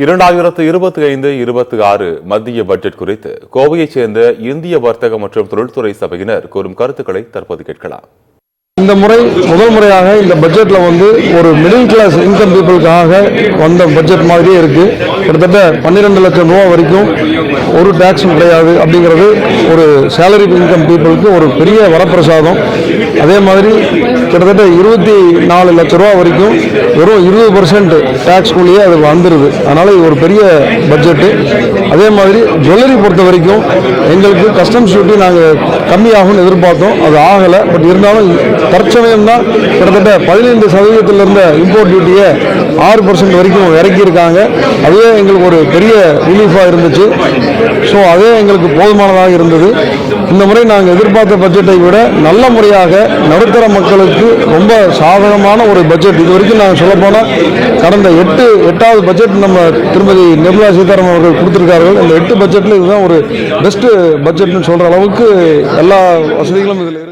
2025-26 மத்திய பட்ஜெட் குறித்து கோவையைச் சேர்ந்த இந்திய வர்த்தக மற்றும் தொழில்துறை சபையினர் கூறும் கருத்துக்களை தற்போது கேட்கலாம். இந்த முறை முதல் முறையாக இந்த பட்ஜெட்டில் ஒரு மிடில் கிளாஸ் இன்கம் பீப்புளுக்காக வந்த பட்ஜெட் மாதிரியே இருக்குது. கிட்டத்தட்ட 12 லட்சம் ரூபா வரைக்கும் ஒரு டேக்ஸும் கிடையாது அப்படிங்கிறது ஒரு சேலரி இன்கம் பீப்புளுக்கு ஒரு பெரிய வரப்பிரசாதம். அதே மாதிரி கிட்டத்தட்ட 24 லட்சம் ரூபா வரைக்கும் வெறும் 20% டேக்ஸ்குள்ளேயே அது வந்துடுது. அதனால் இது ஒரு பெரிய பட்ஜெட்டு. அதே மாதிரி ஜுவல்லரி பொறுத்த வரைக்கும் எங்களுக்கு கஸ்டம்ஸ் டியூட்டி நாங்கள் கம்மியாகும்னு எதிர்பார்த்தோம், அது ஆகலை. பட் இருந்தாலும் தற்சமயம் தான் கிட்டத்தட்ட 15% இருந்த இம்போர்ட் டியூட்டியை 6% வரைக்கும் இறக்கியிருக்காங்க. அதுவே எங்களுக்கு ஒரு பெரிய ரிலீஃபாக இருந்துச்சு. ஸோ அதே எங்களுக்கு போதுமானதாக இருந்தது. இந்த முறை நாங்கள் எதிர்பார்த்த பட்ஜெட்டை விட நல்ல முறையாக நடுத்தர மக்களுக்கு ரொம்ப சாதகமான ஒரு பட்ஜெட். இது வரைக்கும் நாங்கள் சொல்லப்போனால் கடந்த 8வது பட்ஜெட் நம்ம திருமதி நிர்மலா சீதாராமன் அவர்கள் கொடுத்திருக்கார்கள். இந்த 8 பட்ஜெட்டில் இதுதான் ஒரு பெஸ்ட் பட்ஜெட்னு சொல்கிற அளவுக்கு எல்லா வசதிகளும் இதில்